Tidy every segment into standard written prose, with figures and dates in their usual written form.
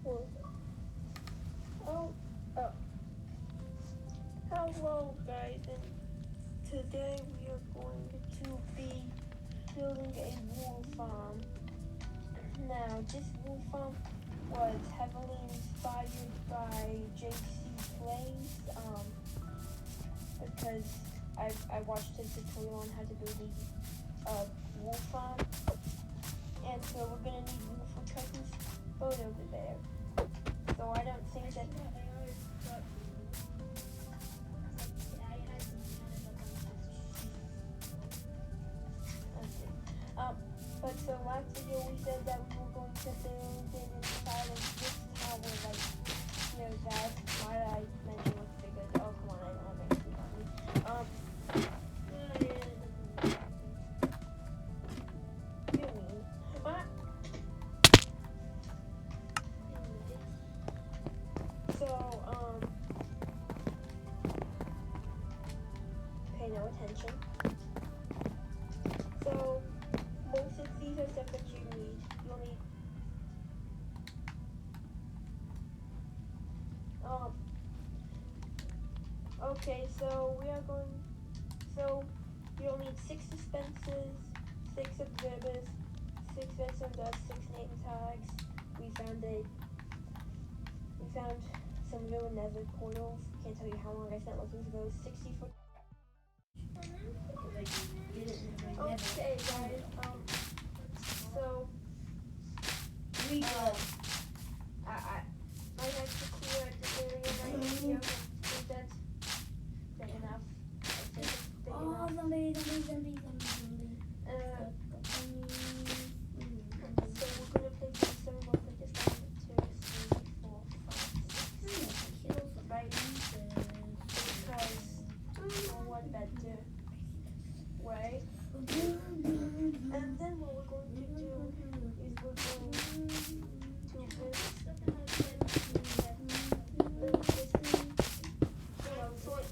Well, oh, oh. Hello, guys, and today we are going to be building a wool farm. Now, this wool farm was heavily inspired by JC Plays, because I watched his tutorial on how to build a wool farm, and so we're gonna need wool for Cousins' boat over there. So I don't think that. But so last video we said that we were going to build it inside of this tower, like, that. Why did I mention what's bigger? Oh, come on, I don't have anything on me. You mean? So, pay no attention. So, most of these are stuff that you need. You'll need, okay, so you'll need 6 dispensers, 6 observers, 6 redstone dust, 6 name tags. We found some real nether portals. Can't tell you how long I spent looking for those. 64. Okay, guys, so We go. I have to clear out this area right here. Is that big enough? I think it's big Oh, enough. zombie. So we're gonna place some symbols like this. 1, 2, 3, 4, 5, 6, 7, right? Because what better way? And then what we're going to do is we're going to build this, sort.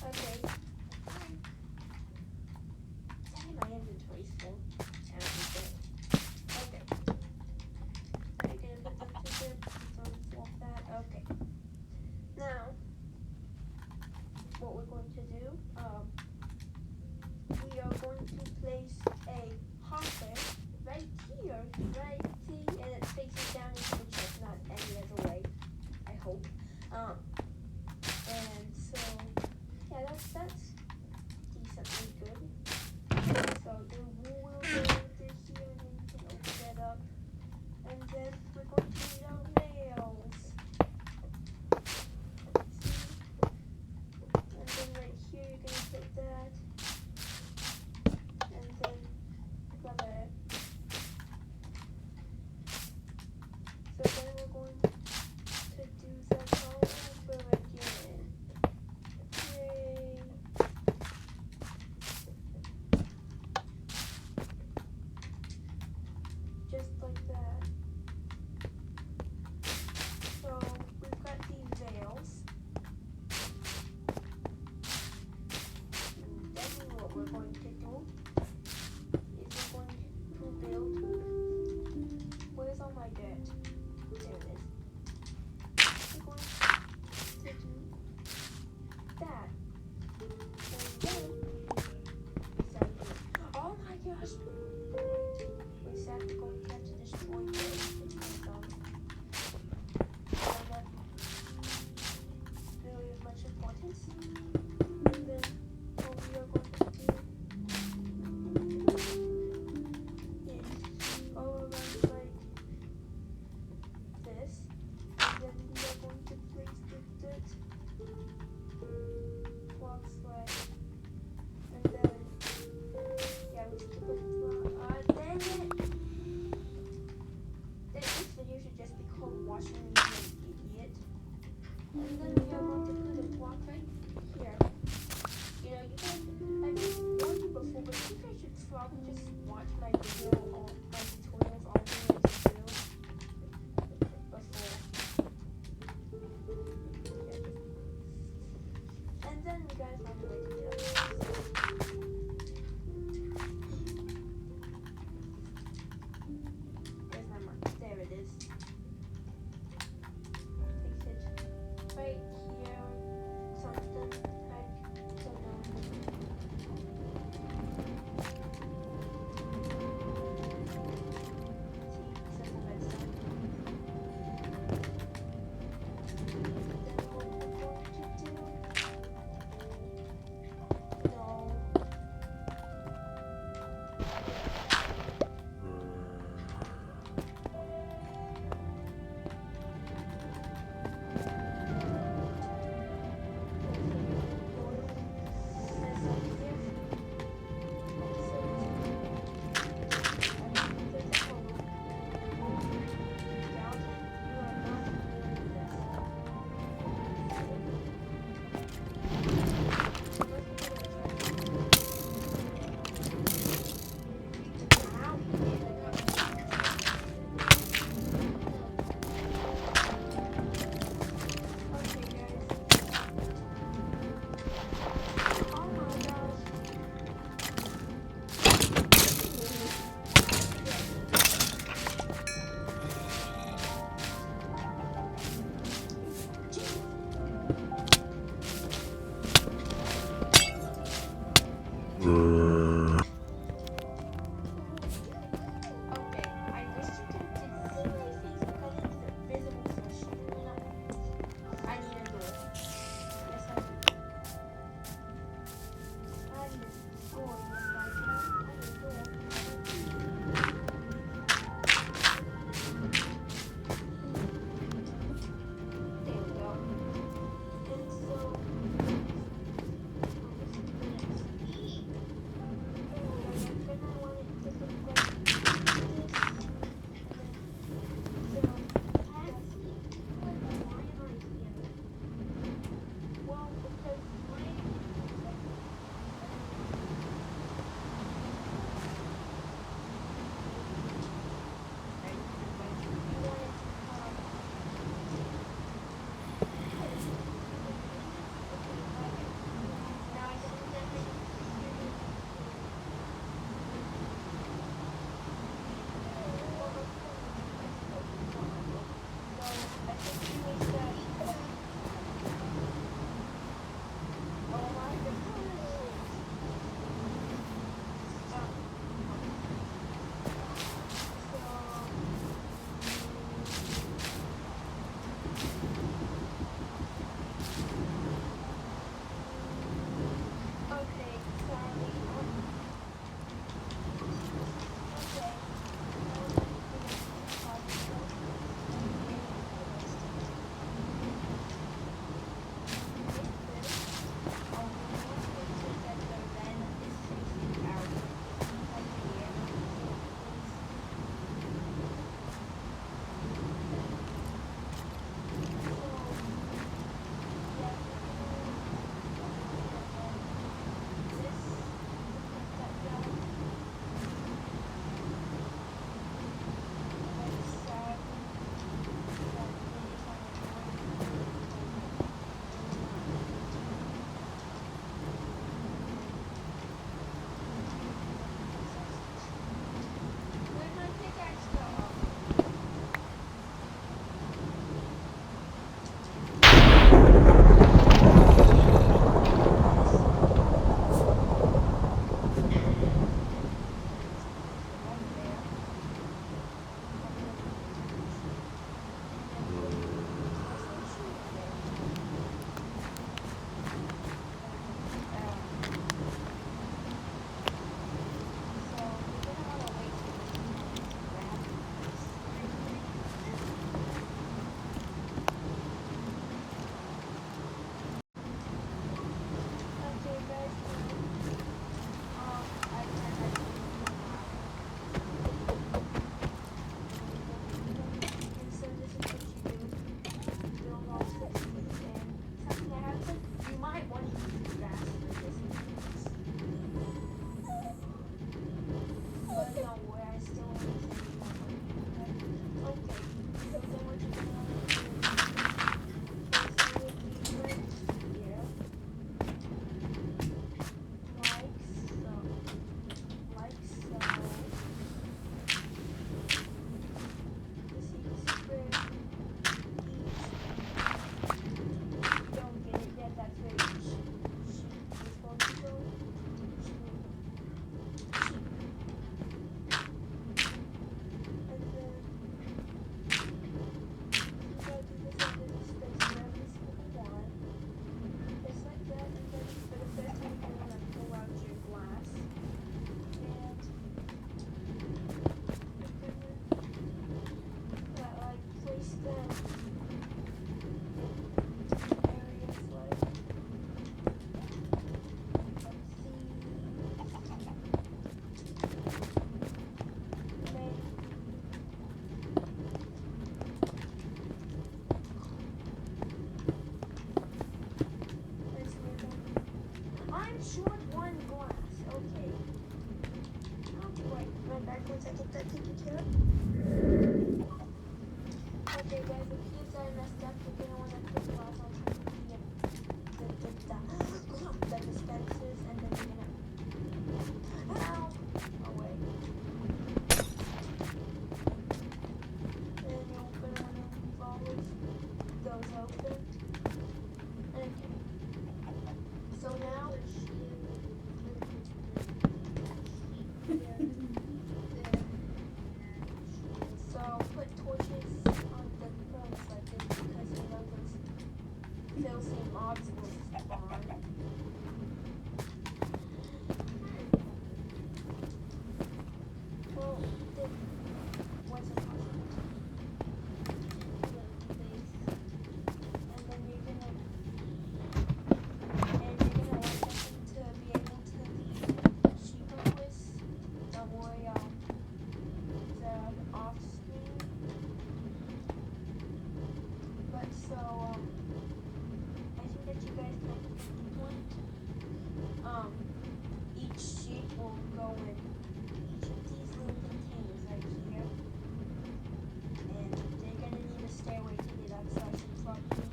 Okay. Dang, my inventory's full. Okay. Are you gonna put them together? Don't swap that. Okay. Now, what we're going to do, we are going to place a hopper right here, right? See, and it faces down into the chest, not any other way. I hope. And so, yeah, that's decently good. So the wool will go over here, and then we can open that up. And then we're going to need our nails. See? And then right here you're going to put that. And then rubber. So then we're going to do that all over again. Yay! Just like that. So we've got these veils. Then what we're going to do is we're going to build. Where's all my dirt? There it is. We're going to do that. And then oh my gosh! We sadly going to have to destroy this, which is dumb. Not really of much importance. And then what we are going to do is go around like this. And then we are going to place the dirt blocks like, and then yeah, we should put dang it! This video should just be called Watching Me Be an Idiot. And then we are going to put a block right here. You guys, I've warned you before, but you guys should probably just watch my video, all my tutorials, all the way to before. right here, something like so no. Okay, I wish you could see my face because it's visible so I need a door. Yes, I do. I need a door. Yes, I do. I need a door. There we go. And so, back once I get that taken care of. Okay guys, the cubes are messed up. You're gonna wanna put gloves on top of the dispensers, and then you're gonna ow! Oh wait. Then you're gonna wanna leave all of those open. Okay. So now so put torches on the pillars like this because you know those same mobs will spawn. Well, then what's it called? And then you're gonna want something to be able to lead sheep with. Don't worry, the off screen. But so I think that you guys can point. Each sheep will go in each of these little containers right here. And they're gonna need a stairway to get up, so I should probably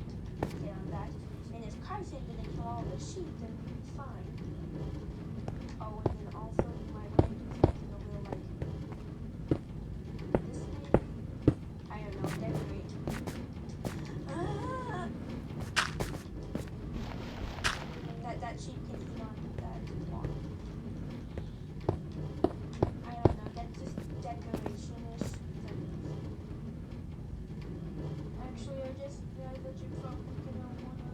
get on that. And if Carson didn't kill all the sheep, then we'd be fine. Oh, and then also you might want to do something a little like this thing. I don't know, decorate. That sheep can eat on that block. I don't know, that's just decoration-ish. Actually, I just realized that you're probably gonna wanna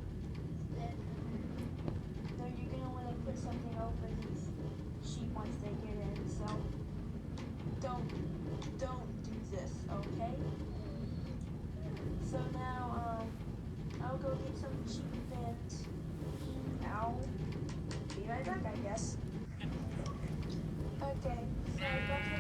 you're gonna wanna put something over these sheep once they get in, so don't do this, okay? So now I'll go get some sheep and I'll be right back, I guess. Okay, so I got to